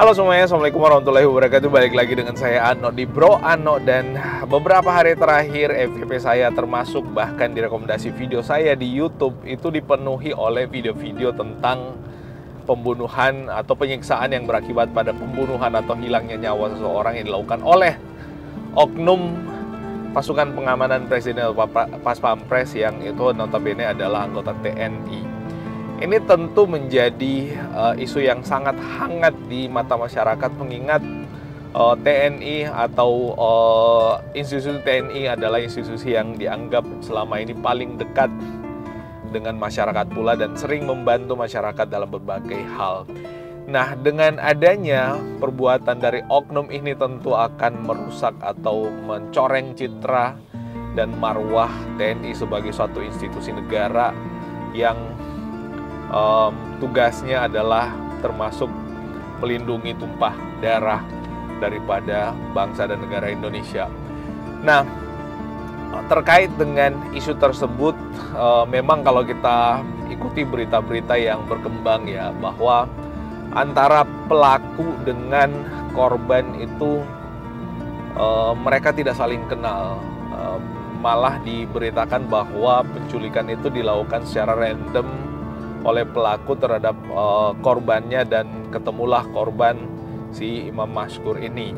Halo semuanya, Assalamualaikum warahmatullahi wabarakatuh. Balik lagi dengan saya Ano di Bro Ano. Dan beberapa hari terakhir FYP saya, termasuk bahkan di rekomendasi video saya di YouTube, itu dipenuhi oleh video-video tentang pembunuhan atau penyiksaan yang berakibat pada pembunuhan atau hilangnya nyawa seseorang yang dilakukan oleh oknum pasukan pengamanan Presiden atau Pas Pampres, yang itu notabene adalah anggota TNI. Ini tentu menjadi isu yang sangat hangat di mata masyarakat, mengingat TNI atau institusi TNI adalah institusi yang dianggap selama ini paling dekat dengan masyarakat pula dan sering membantu masyarakat dalam berbagai hal. Nah, dengan adanya perbuatan dari oknum ini tentu akan merusak atau mencoreng citra dan marwah TNI sebagai suatu institusi negara yang tugasnya adalah termasuk melindungi tumpah darah daripada bangsa dan negara Indonesia. Nah, terkait dengan isu tersebut, memang kalau kita ikuti berita-berita yang berkembang ya, bahwa antara pelaku dengan korban itu mereka tidak saling kenal. Malah diberitakan bahwa penculikan itu dilakukan secara random oleh pelaku terhadap korbannya, dan ketemulah korban si Imam Mashkur ini.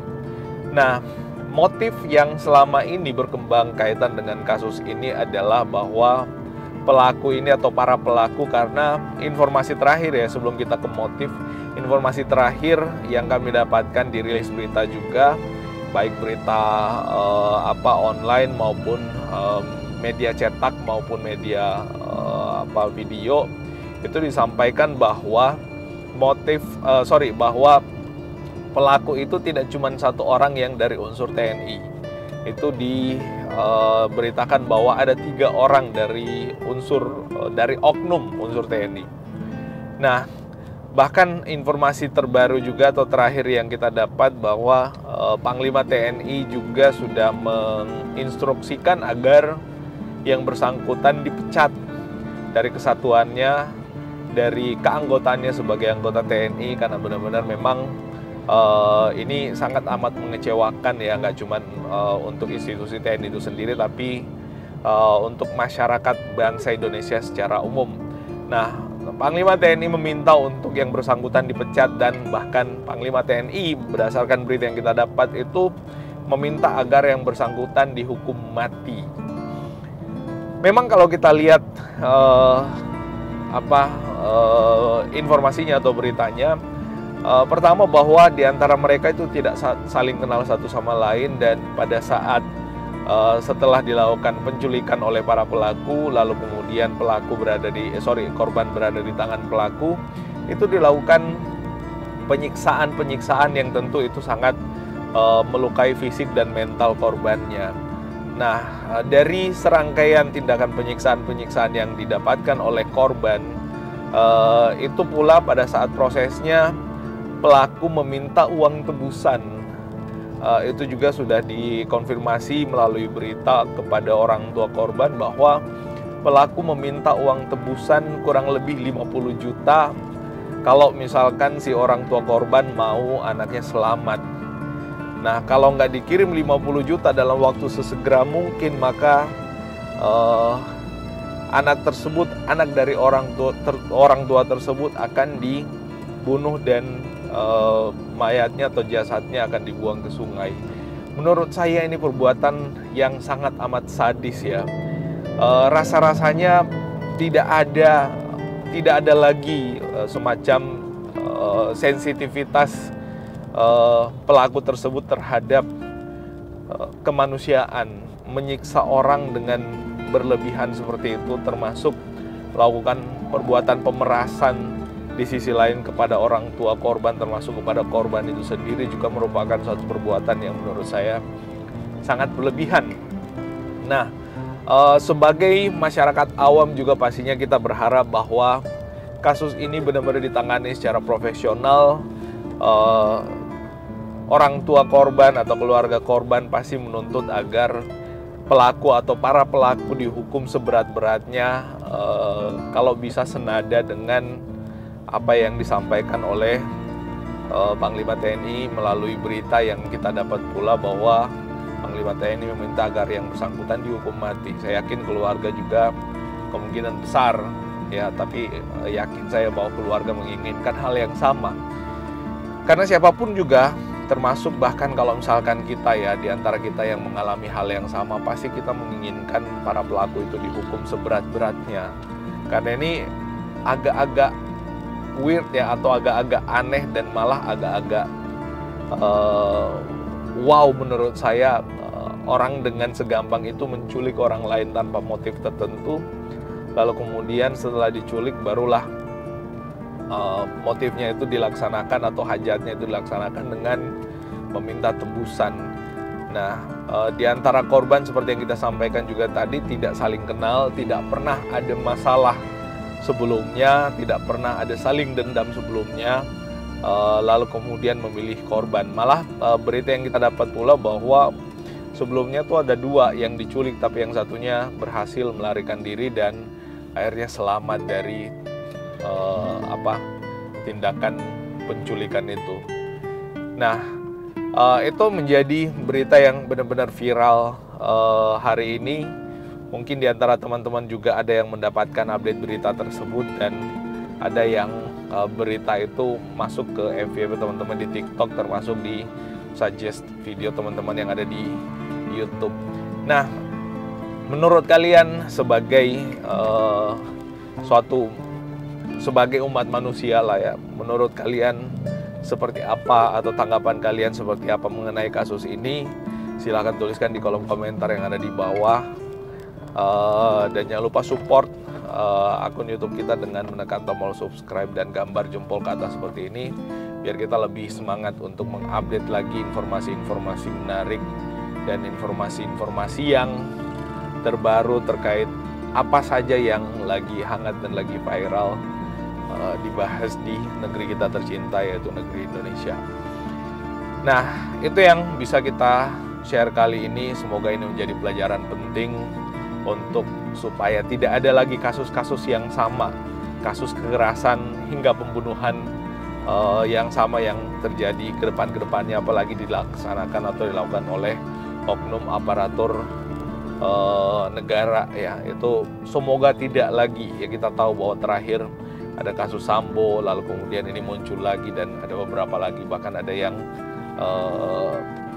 Nah, motif yang selama ini berkembang kaitan dengan kasus ini adalah bahwa pelaku ini atau para pelaku, karena informasi terakhir ya, sebelum kita ke motif, informasi terakhir yang kami dapatkan di rilis berita juga, baik berita online maupun media cetak maupun media video, itu disampaikan bahwa bahwa pelaku itu tidak cuma satu orang yang dari unsur TNI. Itu diberitakan bahwa ada 3 orang dari oknum unsur TNI. Nah, bahkan informasi terbaru juga atau terakhir yang kita dapat bahwa Panglima TNI juga sudah menginstruksikan agar yang bersangkutan dipecat dari kesatuannya, dari keanggotaannya sebagai anggota TNI, karena benar-benar memang ini sangat amat mengecewakan ya, nggak cuma untuk institusi TNI itu sendiri, tapi untuk masyarakat bangsa Indonesia secara umum. Nah, Panglima TNI meminta untuk yang bersangkutan dipecat, dan bahkan Panglima TNI berdasarkan berita yang kita dapat itu meminta agar yang bersangkutan dihukum mati. Memang kalau kita lihat informasinya atau beritanya, pertama bahwa di antara mereka itu tidak saling kenal satu sama lain, dan pada saat setelah dilakukan penculikan oleh para pelaku, lalu kemudian korban berada di tangan pelaku, itu dilakukan penyiksaan yang tentu itu sangat melukai fisik dan mental korbannya. Nah, dari serangkaian tindakan penyiksaan yang didapatkan oleh korban, itu pula pada saat prosesnya pelaku meminta uang tebusan. Itu juga sudah dikonfirmasi melalui berita kepada orang tua korban bahwa pelaku meminta uang tebusan kurang lebih 50 juta kalau misalkan si orang tua korban mau anaknya selamat. Nah, kalau nggak dikirim 50 juta dalam waktu sesegera mungkin, maka anak dari orang tua tersebut akan dibunuh dan mayatnya atau jasadnya akan dibuang ke sungai. Menurut saya ini perbuatan yang sangat amat sadis ya. Rasa-rasanya tidak ada lagi semacam sensitivitas pelaku tersebut terhadap kemanusiaan. Menyiksa orang dengan berlebihan seperti itu, termasuk melakukan perbuatan pemerasan di sisi lain kepada orang tua korban, termasuk kepada korban itu sendiri, juga merupakan suatu perbuatan yang menurut saya sangat berlebihan. Nah, sebagai masyarakat awam juga pastinya kita berharap bahwa kasus ini benar-benar ditangani secara profesional. Orang tua korban atau keluarga korban pasti menuntut agar pelaku atau para pelaku dihukum seberat-beratnya, kalau bisa senada dengan apa yang disampaikan oleh Panglima TNI melalui berita yang kita dapat pula bahwa Panglima TNI meminta agar yang bersangkutan dihukum mati. Saya yakin keluarga juga kemungkinan besar ya, tapi yakin saya bahwa keluarga menginginkan hal yang sama. Karena siapapun juga, termasuk bahkan kalau misalkan kita ya, di antara kita yang mengalami hal yang sama, pasti kita menginginkan para pelaku itu dihukum seberat-beratnya. Karena ini agak-agak weird ya, atau agak-agak aneh dan malah agak-agak wow menurut saya, orang dengan segampang itu menculik orang lain tanpa motif tertentu, lalu kemudian setelah diculik barulah motifnya itu dilaksanakan atau hajatnya itu dilaksanakan dengan meminta tebusan. Nah, di antara korban seperti yang kita sampaikan juga tadi, tidak saling kenal, tidak pernah ada masalah sebelumnya, tidak pernah ada saling dendam sebelumnya, lalu kemudian memilih korban. Malah berita yang kita dapat pula bahwa sebelumnya tuh ada 2 yang diculik, tapi yang satunya berhasil melarikan diri dan akhirnya selamat dari tindakan penculikan itu. Nah, itu menjadi berita yang benar-benar viral hari ini. Mungkin di antara teman-teman juga ada yang mendapatkan update berita tersebut, dan ada yang berita itu masuk ke FYP teman-teman di TikTok, termasuk di suggest video teman-teman yang ada di YouTube. Nah, menurut kalian sebagai sebagai umat manusia lah ya, menurut kalian seperti apa, atau tanggapan kalian seperti apa mengenai kasus ini? Silahkan tuliskan di kolom komentar yang ada di bawah. Dan jangan lupa support akun YouTube kita dengan menekan tombol subscribe dan gambar jempol ke atas seperti ini, biar kita lebih semangat untuk mengupdate lagi informasi-informasi menarik dan informasi-informasi yang terbaru terkait apa saja yang lagi hangat dan lagi viral dibahas di negeri kita tercinta, yaitu negeri Indonesia. Nah, itu yang bisa kita share kali ini. Semoga ini menjadi pelajaran penting untuk supaya tidak ada lagi kasus-kasus yang sama, kasus kekerasan hingga pembunuhan yang sama yang terjadi ke depannya, apalagi dilaksanakan atau dilakukan oleh oknum aparatur negara ya. Itu semoga tidak lagi ya. Kita tahu bahwa terakhir ada kasus Sambo, lalu kemudian ini muncul lagi, dan ada beberapa lagi, bahkan ada yang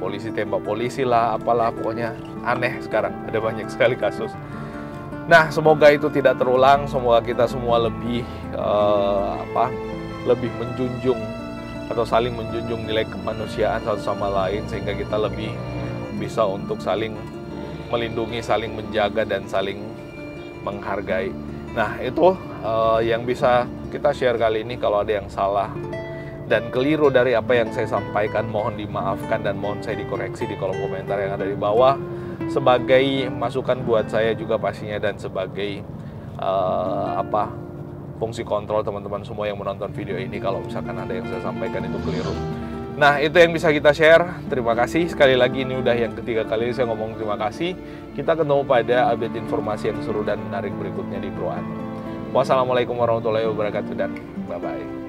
polisi tembak polisi lah, apalah, pokoknya aneh sekarang, ada banyak sekali kasus. Nah, semoga itu tidak terulang, semoga kita semua lebih lebih menjunjung atau saling menjunjung nilai kemanusiaan satu sama lain, sehingga kita lebih bisa untuk saling melindungi, saling menjaga, dan saling menghargai. Nah, itu yang bisa kita share kali ini. Kalau ada yang salah dan keliru dari apa yang saya sampaikan, mohon dimaafkan dan mohon saya dikoreksi di kolom komentar yang ada di bawah, sebagai masukan buat saya juga pastinya, dan sebagai fungsi kontrol teman-teman semua yang menonton video ini kalau misalkan ada yang saya sampaikan itu keliru. Nah, itu yang bisa kita share. Terima kasih. Sekali lagi, ini udah yang ketiga kali saya ngomong terima kasih. Kita ketemu pada update informasi yang seru dan menarik berikutnya di Pro Anu. Wassalamualaikum warahmatullahi wabarakatuh, dan bye-bye.